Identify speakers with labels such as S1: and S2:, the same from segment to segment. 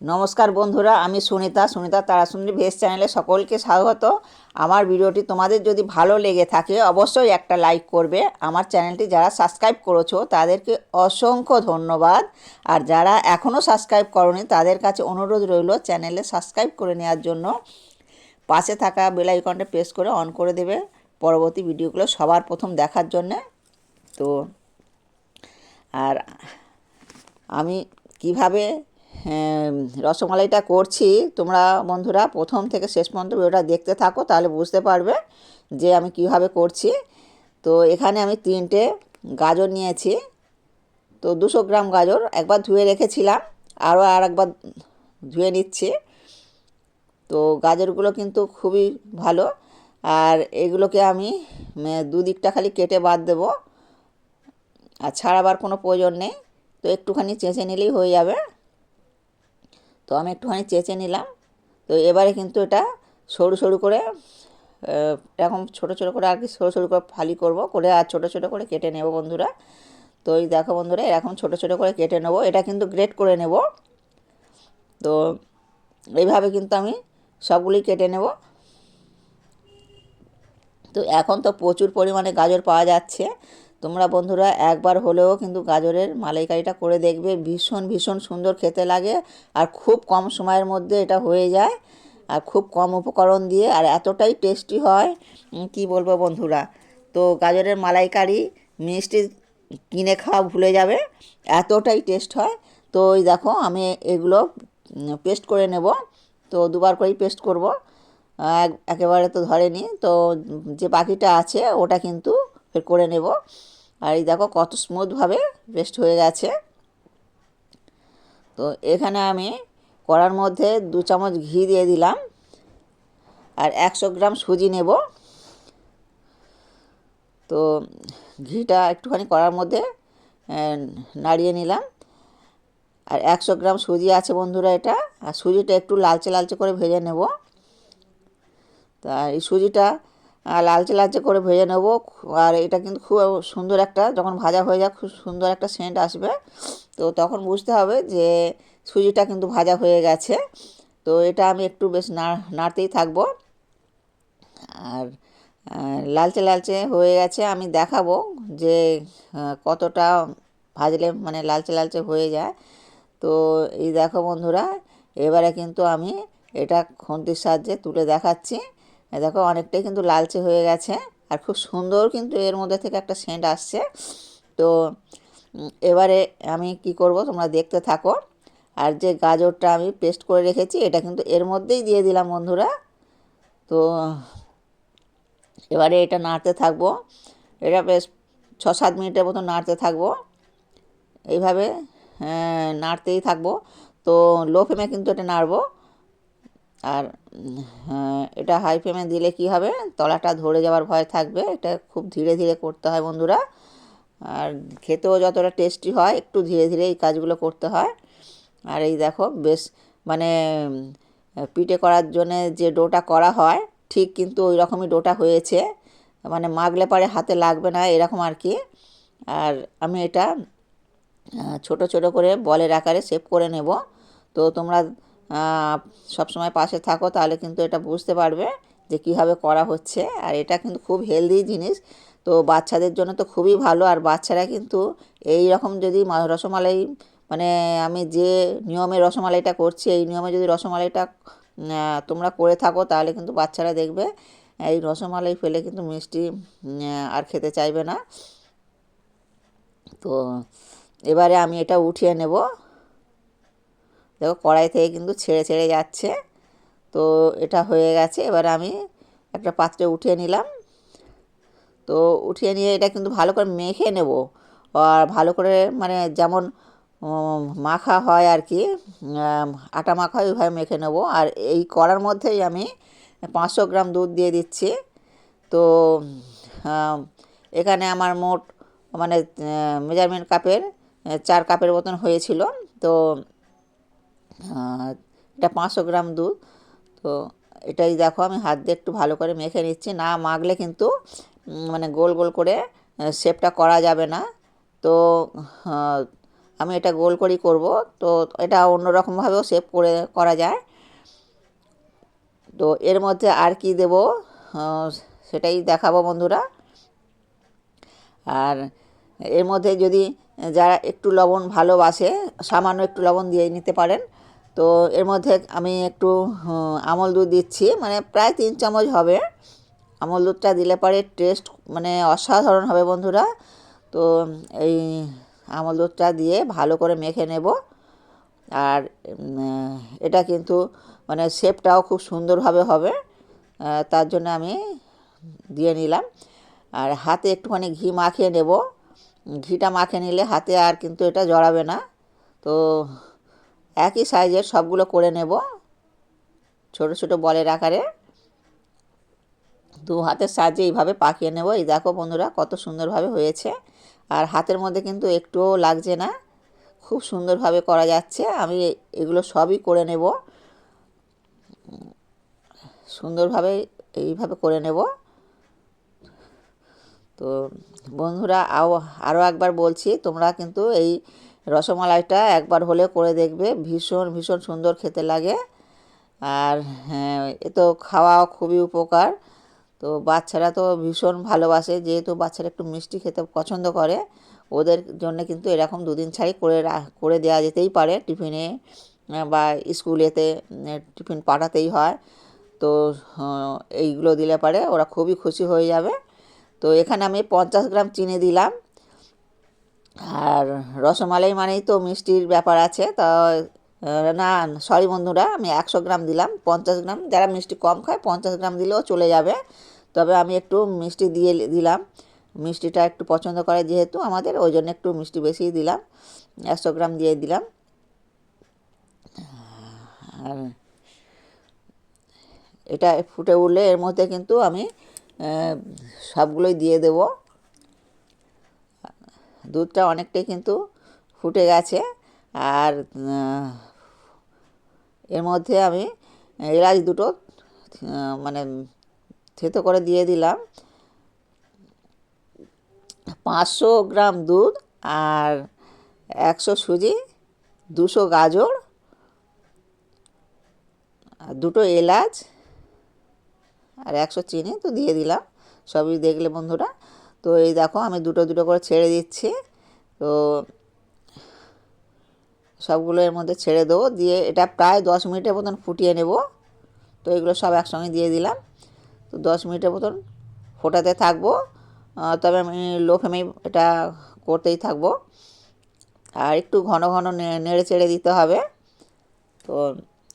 S1: নমস্কার বন্ধুরা, আমি সুনিতা তারাসুন্দরী ভেজ চ্যানেলে সকলকে স্বাগত। আমার ভিডিওটি তোমাদের যদি ভালো লেগে থাকে অবশ্যই একটা লাইক করবে। আমার চ্যানেলটি যারা সাবস্ক্রাইব করেছো তাদেরকে অসংখ্য ধন্যবাদ। আর যারা এখনও সাবস্ক্রাইব করোনি তাদের কাছে অনুরোধ রইল চ্যানেলে সাবস্ক্রাইব করে নেওয়ার জন্য। পাশে থাকা বেল আইকনটা প্রেস করে অন করে দেবে পরবর্তী ভিডিওগুলো সবার প্রথম দেখার জন্যে। তো আর আমি কিভাবে রসমালাইটা করছি তোমরা বন্ধুরা প্রথম থেকে শেষ পর্যন্ত ভিডিওটা দেখতে থাকো, তাহলে বুঝতে পারবে যে আমি কিভাবে করছি। তো এখানে আমি 3টে গাজর নিয়েছি। তো 200 গ্রাম গাজর একবার ধুয়ে রেখেছিলাম, আরও একবার ধুয়ে নিচ্ছি। তো গাজরগুলো কিন্তু খুবই ভালো, আর এগুলোকে আমি দুদিকটা খালি কেটে বাদ দেবো, আর ছাড়াবার কোনো প্রয়োজন নেই। তো একটুখানি চেঁচে নিলেই হয়ে যাবে। তো আমি একটুখানি চেঁচে নিলাম। তো এবারে কিন্তু এটা সরু সরু করে এরকম ছোটো ছোটো করে আর কি সরু সরু করে ফালি করব করে আর ছোটো ছোটো করে কেটে নেব বন্ধুরা। তো এই দেখো বন্ধুরা, এরকম ছোটো ছোটো করে কেটে নেব। এটা কিন্তু গ্রেট করে নেব। তো এইভাবে কিন্তু আমি সবগুলি কেটে নেব। তো এখন তো প্রচুর পরিমাণে গাজর পাওয়া যাচ্ছে। তোমরা বন্ধুরা একবার হলেও কিন্তু গাজরের মালাইকারিটা করে দেখবে, ভীষণ ভীষণ সুন্দর খেতে লাগে। আর খুব কম সময়ের মধ্যে এটা হয়ে যায়, আর খুব কম উপকরণ দিয়ে আর এতটাই টেস্টি হয় কি বলবো বন্ধুরা। তো গাজরের মালাইকারি মিষ্টি কিনে খাওয়া ভুলে যাবে, এতটাই টেস্ট হয়। তো ওই দেখো আমি এগুলো পেস্ট করে নেব। তো দুবার করেই পেস্ট করব, একেবারে তো ধরেনি। তো যে বাকিটা আছে ওটা কিন্তু ফের করে নেব। আর এই দেখো কত স্মুথভাবে পেস্ট হয়ে গেছে। তো এখানে আমি কড়ার মধ্যে 2 চামচ ঘি দিয়ে দিলাম, আর 100 গ্রাম সুজি নেব। তো ঘিটা একটুখানি কড়ার মধ্যে নাড়িয়ে নিলাম। আর 100 গ্রাম সুজি আছে বন্ধুরা এটা, আর সুজিটা একটু লালচে লালচে করে ভেজে নেব। তা এই সুজিটা লালচে লালচে করে ভেজে নেব। আর এটা কিন্তু খুব সুন্দর একটা, যখন ভাজা হয়ে যায় খুব সুন্দর একটা সেন্ট আসবে। তো তখন বুঝতে হবে যে সুজিটা কিন্তু ভাজা হয়ে গেছে। তো এটা আমি একটু বেশ নাড়তেই থাকবো। আর লালচে লালচে হয়ে গেছে, আমি দেখাবো যে কতটা ভাজলে মানে লালচে লালচে হয়ে যায়। তো এই দেখো বন্ধুরা, এবারে কিন্তু আমি এটা খুন্তির সাহায্যে তুলে দেখাচ্ছি। দেখো অনেকটাই কিন্তু লালচে হয়ে গেছে, আর খুব সুন্দর কিন্তু এর মধ্যে থেকে একটা সেন্ট আসছে। তো এবারে আমি কি করব তোমরা দেখতে থাকো। আর যে গাজরটা আমি পেস্ট করে রেখেছি এটা কিন্তু এর মধ্যেই দিয়ে দিলাম বন্ধুরা। তো এবারে এটা নাড়তে থাকবো, এটা বেশ 6-7 মিনিটের মতো নাড়তে থাকবো। এইভাবে নাড়তেই থাকবো। তো লো ফ্লেমে কিন্তু এটা নাড়বো। আর এটা হাই ফ্লেমে দিলে কি হবে, তলাটা ধরে যাওয়ার ভয় থাকবে। এটা খুব ধীরে ধীরে করতে হয় বন্ধুরা, আর খেতেও যতটা টেস্টি হয় একটু ধীরে ধীরে এই কাজগুলো করতে হয়। আর এই দেখো বেশ মানে পিঠে করার জন্যে যে ডোটা করা হয় ঠিক কিন্তু ওই রকমই ডোটা হয়েছে, মানে মাগলে পারে হাতে লাগবে না এরকম আর কি। আর আমি এটা ছোট ছোট করে বলের আকারে শেপ করে নেব। তো তোমরা সব সময় পাশে থাকো, তাহলে কিন্তু এটা বুঝতে পারবে যে কীভাবে করা হচ্ছে। আর এটা কিন্তু খুব হেলদি জিনিস, তো বাচ্চাদের জন্য তো খুবই ভালো। আর বাচ্চারা কিন্তু এই রকম যদি রসমালাই মানে আমি যে নিয়মে রসমালাইটা করছি এই নিয়মে যদি রসমালাইটা তোমরা করে থাকো তাহলে কিন্তু বাচ্চারা দেখবে এই রসমালাই ফেলে কিন্তু মিষ্টি আর খেতে চাইবে না। তো এবারে আমি এটা উঠিয়ে নেব। দেখো কড়াই থেকে কিন্তু ছেড়ে ছেড়ে যাচ্ছে। তো এটা হয়ে গেছে, এবারে আমি একটা পাত্রে উঠিয়ে নিলাম। তো উঠিয়ে নিয়ে এটা কিন্তু ভালো করে মেখে নেব, আর ভালো করে মানে যেমন মাখা হয় আর কি, আটা মাখা হয় ওইভাবে মেখে নেব। আর এই কড়ার মধ্যেই আমি 500 গ্রাম দুধ দিয়ে দিচ্ছি। তো এখানে আমার মোট মানে মেজারমেন্ট কাপের 4 কাপের মতন হয়েছিল। তো এটা 500 গ্রাম দুধ। তো এটাই দেখো আমি হাত দিয়ে একটু ভালো করে মেখে নিচ্ছি, না মাখলে কিন্তু মানে গোল গোল করে শেপটা করা যাবে না। তো আমি এটা গোল করেই করব। তো এটা অন্যরকমভাবেও শেপ করা যায়। তো এর মধ্যে আর কি দেব সেটাই দেখাবো বন্ধুরা। আর এর মধ্যে যদি যারা একটু লবণ ভালোবাসে সামান্য একটু লবণ দিয়ে নিতে পারেন। তো এর মধ্যে আমি একটু আমল দুধ দিচ্ছি, মানে প্রায় 3 চামচ হবে। আমল দুধটা দিলে পরে টেস্ট মানে অসাধারণ হবে বন্ধুরা। তো এই আমল দুধটা দিয়ে ভালো করে মেখে নেব। আর এটা কিন্তু মানে শেপটাও খুব সুন্দরভাবে হবে, তার জন্য আমি দিয়ে নিলাম। আর হাতে একটুখানি ঘি মাখিয়ে নেব। ঘিটা মাখিয়ে নিলে হাতে আর কিন্তু এটা জড়াবে না। তো একই সাইজের সবগুলো করে নেব ছোট ছোট বলের আকারে। দু হাতের সাহায্যে এইভাবে পাকিয়ে নেব। এই দেখো বন্ধুরা কত সুন্দরভাবে হয়েছে, আর হাতের মধ্যে কিন্তু একটুও লাগছে না, খুব সুন্দরভাবে করা যাচ্ছে। আমি এগুলো সবই করে নেব সুন্দরভাবে, এইভাবে করে নেব। তো বন্ধুরা আরও একবার বলছি, তোমরা কিন্তু এই রসমালাইটা একবার হলে করে দেখবে, ভীষণ ভীষণ সুন্দর খেতে লাগে। আর হ্যাঁ, এ তো খাওয়া খুবই উপকার। তো বাচ্চারা তো ভীষণ ভালোবাসে, যেহেতু বাচ্চারা একটু মিষ্টি খেতে পছন্দ করে, ওদের জন্য কিন্তু এরকম দুদিন ছাড়াই করে দেওয়া যেতেই পারে টিফিনে বা স্কুলেতে টিফিন পাঠাতেই হয়। তো এইগুলো দিলে পারে ওরা খুবই খুশি হয়ে যাবে। তো এখানে আমি 50 গ্রাম চিনি দিলাম। আর রসমালাই মানেই তো মিষ্টির ব্যাপার আছে। তা না সরি বন্ধুরা, আমি 100 গ্রাম দিলাম। 50 গ্রাম যারা মিষ্টি কম খায় 50 গ্রাম দিলেও চলে যাবে, তবে আমি একটু মিষ্টি দিয়ে দিলাম। মিষ্টিটা একটু পছন্দ করে যেহেতু আমাদের, ওই জন্য একটু মিষ্টি বেশিই দিলাম, 100 গ্রাম দিয়ে দিলাম। আর এটা ফুটে উঠলে এর মধ্যে কিন্তু আমি সবগুলোই দিয়ে দেব। দুধটা অনেকটাই কিন্তু ফুটে গেছে। আর এর মধ্যে আমি এলাচ দুটো মানে থেতো করে দিয়ে দিলাম। 500 গ্রাম দুধ আর 100 সুজি, 200 গাজর, দুটো এলাচ আর 100 চিনি তো দিয়ে দিলাম, সবই দেখলে বন্ধুরা। তো এই দেখো আমি দুটো দুটো করে ছেড়ে দিচ্ছি। তো সবগুলো এর মধ্যে ছেড়ে দেবো, দিয়ে এটা প্রায় 10 মিনিটের মতন ফুটিয়ে নেব। তো এগুলো সব একসঙ্গে দিয়ে দিলাম। তো 10 মিনিটের মতন ফোটাতে থাকবো, তবে আমি লো ফ্লেমেই এটা করতেই থাকবো। আর একটু ঘন ঘন নেড়ে চেড়ে দিতে হবে। তো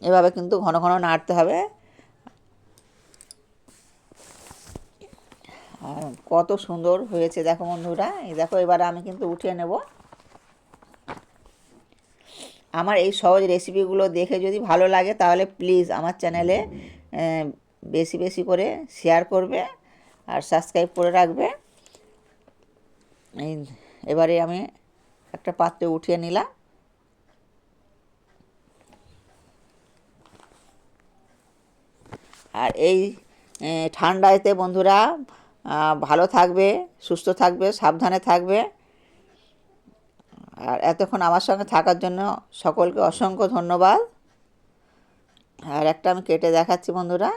S1: এভাবে কিন্তু ঘন ঘন নাড়তে হবে। আর কত সুন্দর হয়েছে দেখো বন্ধুরা। এই দেখো এবারে আমি কিন্তু উঠিয়ে নেব। আমার এই সহজ রেসিপিগুলো দেখে যদি ভালো লাগে তাহলে প্লিজ আমার চ্যানেলে বেশি বেশি করে শেয়ার করবে আর সাবস্ক্রাইব করে রাখবে। এই এবারে আমি একটা পাত্রে উঠিয়ে নিলাম। আর এই ঠান্ডাতে বন্ধুরা ভালো থাকবে, সুস্থ থাকবে, সাবধানে থাকবে। আর এতক্ষণ আমার সঙ্গে থাকার জন্য সকলকে অসংখ্য ধন্যবাদ। আর একটা আমি কেটে দেখাচ্ছি বন্ধুরা,